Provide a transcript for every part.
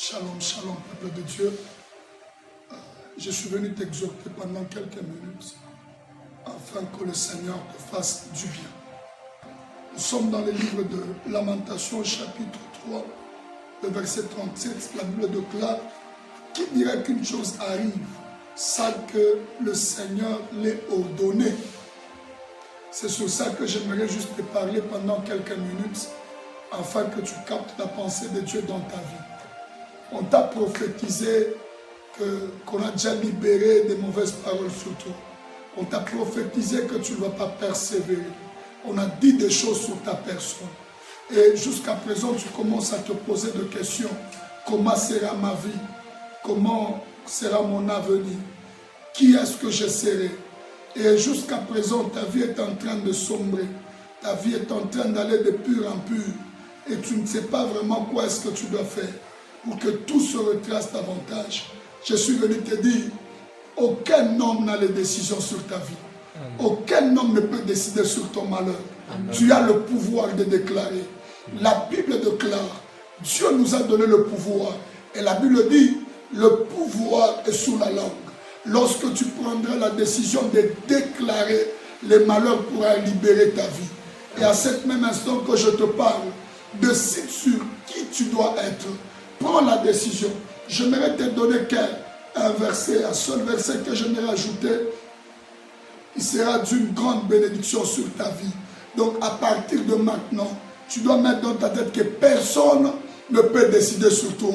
Shalom, shalom, peuple de Dieu. Je suis venu t'exhorter pendant quelques minutes afin que le Seigneur te fasse du bien. Nous sommes dans le livre de Lamentations, chapitre 3, le verset 37. La Bible déclare: qui dirait qu'une chose arrive sans que le Seigneur l'ait ordonné? C'est sur ça que j'aimerais juste te parler pendant quelques minutes afin que tu captes la pensée de Dieu dans ta vie. On t'a prophétisé qu'on a déjà libéré des mauvaises paroles sur toi. On t'a prophétisé que tu ne vas pas persévérer. On a dit des choses sur ta personne. Et jusqu'à présent, tu commences à te poser des questions. Comment sera ma vie? Comment sera mon avenir? Qui est-ce que je serai? Et jusqu'à présent, ta vie est en train de sombrer. Ta vie est en train d'aller de pur en pur. Et tu ne sais pas vraiment quoi est-ce que tu dois faire pour que tout se retrace davantage. Je suis venu te dire, aucun homme n'a les décisions sur ta vie. Amen. Aucun homme ne peut décider sur ton malheur. Amen. Tu as le pouvoir de déclarer. La Bible déclare, Dieu nous a donné le pouvoir. Et la Bible dit, le pouvoir est sous la langue. Lorsque tu prendras la décision de déclarer, les malheurs pourront libérer ta vie. Et à cet même instant que je te parle, décide sur qui tu dois être. Prends la décision. J'aimerais te donner un verset, un seul verset que j'aimerais ajouter. Il sera d'une grande bénédiction sur ta vie. Donc à partir de maintenant, tu dois mettre dans ta tête que personne ne peut décider sur toi.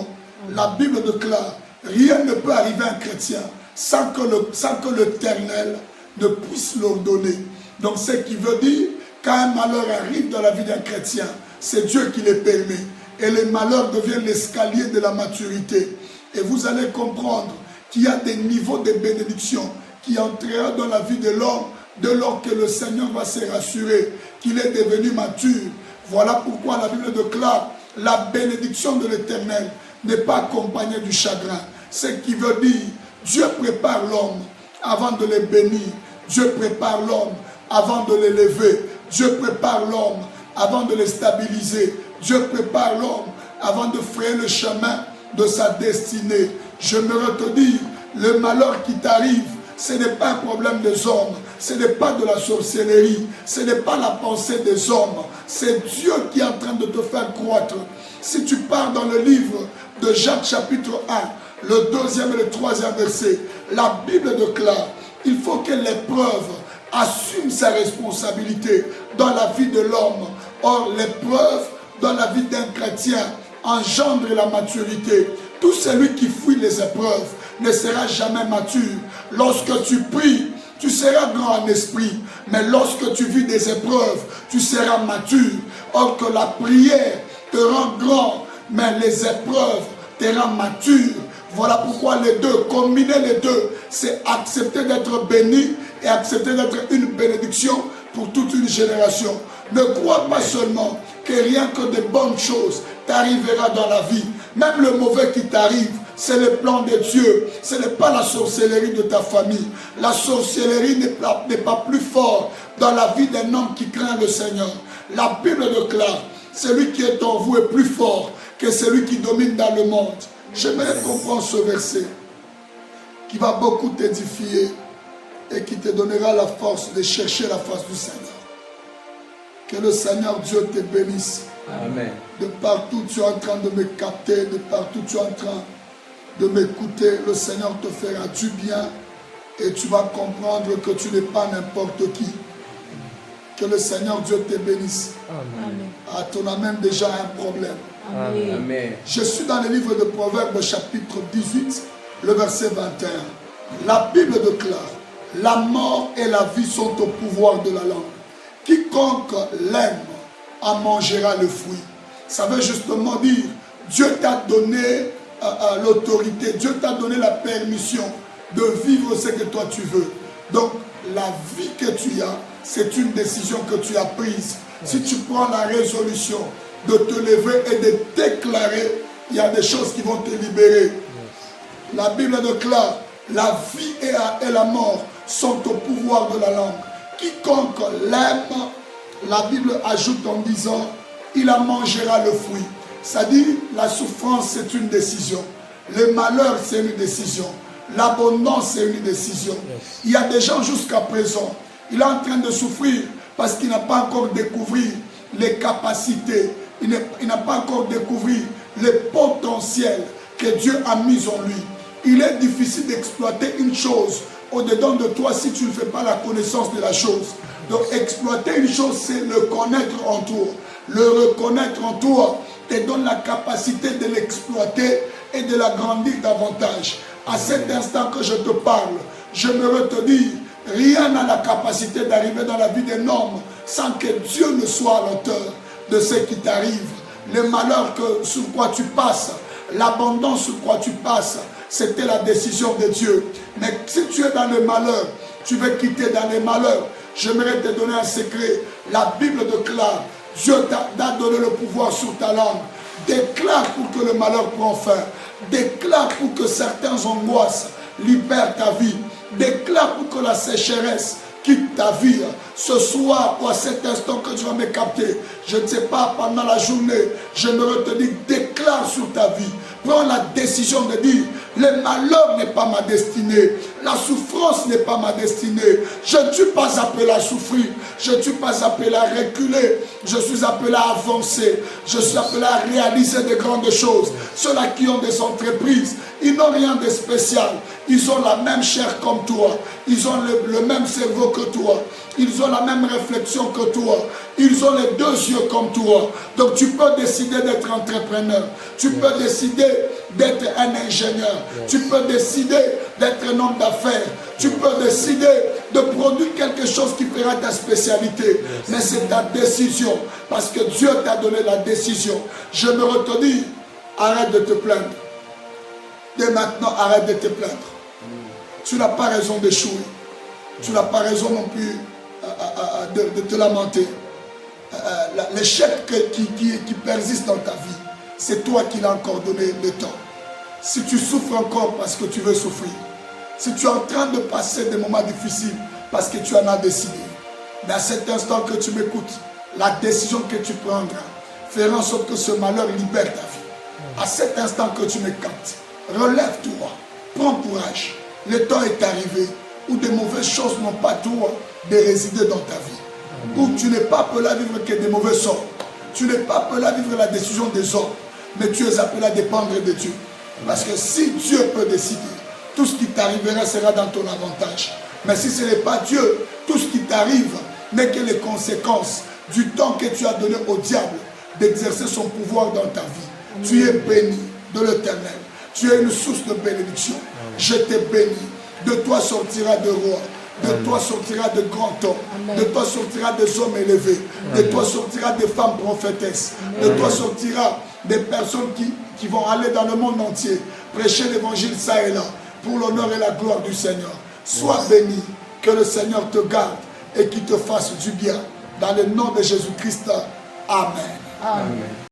La Bible déclare, rien ne peut arriver à un chrétien sans que l'Éternel ne puisse l'ordonner. Donc ce qui veut dire, quand un malheur arrive dans la vie d'un chrétien, c'est Dieu qui le permet. Et les malheurs deviennent l'escalier de la maturité. Et vous allez comprendre qu'il y a des niveaux de bénédiction qui entrera dans la vie de l'homme dès lors que le Seigneur va se rassurer qu'il est devenu mature. Voilà pourquoi la Bible déclare la bénédiction de l'Éternel n'est pas accompagnée du chagrin. Ce qui veut dire, Dieu prépare l'homme avant de le bénir. Dieu prépare l'homme avant de l'élever. Dieu prépare l'homme avant de le stabiliser. Dieu prépare l'homme avant de frayer le chemin de sa destinée. J'aimerais te dire, le malheur qui t'arrive, ce n'est pas un problème des hommes, ce n'est pas de la sorcellerie, ce n'est pas la pensée des hommes, c'est Dieu qui est en train de te faire croître. Si tu pars dans le livre de Jacques chapitre 1, le 2e et le 3e verset, la Bible déclare, il faut que l'épreuve assume sa responsabilité dans la vie de l'homme. Or, l'épreuve dans la vie d'un chrétien engendre la maturité. Tout celui qui fuit les épreuves ne sera jamais mature. Lorsque tu pries, tu seras grand en esprit. Mais lorsque tu vis des épreuves, tu seras mature. Or que la prière te rend grand, mais les épreuves te rendent mature. Voilà pourquoi les deux, combiner les deux, c'est accepter d'être béni et accepter d'être une bénédiction pour toute une génération. Ne crois pas seulement que rien que de bonnes choses t'arrivera dans la vie. Même le mauvais qui t'arrive, c'est le plan de Dieu. Ce n'est pas la sorcellerie de ta famille. La sorcellerie n'est pas plus forte dans la vie d'un homme qui craint le Seigneur. La Bible déclare, celui qui est en vous est plus fort que celui qui domine dans le monde. J'aimerais comprendre ce verset qui va beaucoup t'édifier et qui te donnera la force de chercher la face du Seigneur. Que le Seigneur Dieu te bénisse. Amen. De partout tu es en train de me capter, de partout tu es en train de m'écouter, le Seigneur te fera du bien et tu vas comprendre que tu n'es pas n'importe qui. Que le Seigneur Dieu te bénisse. Amen. Ah, ton amène déjà un problème. Amen. Amen. Je suis dans le livre de Proverbes chapitre 18, le verset 21. La Bible déclare, la mort et la vie sont au pouvoir de la langue. Quiconque l'aime en mangera le fruit. Ça veut justement dire, Dieu t'a donné l'autorité, Dieu t'a donné la permission de vivre ce que toi tu veux. Donc, la vie que tu as, c'est une décision que tu as prise. Si tu prends la résolution de te lever et de déclarer, il y a des choses qui vont te libérer. La Bible déclare, la vie et la mort sont au pouvoir de la langue. Quiconque l'aime, la Bible ajoute en disant, il en mangera le fruit. Ça dit, la souffrance, c'est une décision. Le malheur, c'est une décision. L'abondance, c'est une décision. Il y a des gens jusqu'à présent, il est en train de souffrir parce qu'il n'a pas encore découvert les capacités. Il n'a pas encore découvert le potentiel que Dieu a mis en lui. Il est difficile d'exploiter une chose au-dedans de toi si tu ne fais pas la connaissance de la chose. Donc exploiter une chose, c'est le connaître en toi. Le reconnaître en toi te donne la capacité de l'exploiter et de l'agrandir davantage. À cet instant que je te parle, je me te dis, rien n'a la capacité d'arriver dans la vie d'un homme sans que Dieu ne soit à l'auteur de ce qui t'arrive. Le malheur sur quoi tu passes, l'abondance sur quoi tu passes, c'était la décision de Dieu. Mais si tu es dans le malheur, tu veux quitter dans les malheurs, j'aimerais te donner un secret. La Bible déclare, Dieu t'a donné le pouvoir sur ta langue. Déclare pour que le malheur prenne fin. Déclare pour que certaines angoisses libèrent ta vie. Déclare pour que la sécheresse quitte ta vie. Ce soir ou à cet instant que tu vas me capter, je ne sais pas, pendant la journée, j'aimerais te dire, déclare sur ta vie. Prends la décision de dire, le malheur n'est pas ma destinée. La souffrance n'est pas ma destinée. Je ne suis pas appelé à souffrir. Je ne suis pas appelé à reculer. Je suis appelé à avancer. Je suis appelé à réaliser de grandes choses. Ceux-là qui ont des entreprises, ils n'ont rien de spécial. Ils ont la même chair comme toi. Ils ont le même cerveau que toi. Ils ont la même réflexion que toi. Ils ont les deux yeux comme toi. Donc tu peux décider d'être entrepreneur. Tu peux décider d'être un ingénieur. Tu peux décider d'être un homme d'affaires. Tu peux décider de produire quelque chose qui fera ta spécialité. Mais c'est ta décision. Parce que Dieu t'a donné la décision. Je me redis, arrête de te plaindre. Dès maintenant, arrête de te plaindre. Tu n'as pas raison d'échouer. Tu n'as pas raison non plus de te lamenter. L'échec qui persiste dans ta vie, c'est toi qui l'as encore donné le temps. Si tu souffres encore parce que tu veux souffrir, si tu es en train de passer des moments difficiles parce que tu en as décidé, mais à cet instant que tu m'écoutes, la décision que tu prendras fera en sorte que ce malheur libère ta vie. À cet instant que tu me captes, relève-toi, prends courage. Le temps est arrivé où de mauvaises choses n'ont pas droit de résider dans ta vie. Où tu n'es pas appelé à vivre que des mauvais sorts. Tu n'es pas appelé à vivre la décision des hommes, mais tu es appelé à dépendre de Dieu. Parce que si Dieu peut décider, tout ce qui t'arrivera sera dans ton avantage. Mais si ce n'est pas Dieu, tout ce qui t'arrive n'est que les conséquences du temps que tu as donné au diable d'exercer son pouvoir dans ta vie. Tu es béni de l'Éternel. Tu es une source de bénédiction. Je te bénis. De toi sortira de rois. De toi sortira de grands hommes. De toi sortira des hommes élevés. De toi sortira des femmes prophétesses. De toi sortira des personnes qui vont aller dans le monde entier prêcher l'évangile ça et là pour l'honneur et la gloire du Seigneur. Sois béni. Que le Seigneur te garde et qu'il te fasse du bien. Dans le nom de Jésus-Christ. Amen. Amen.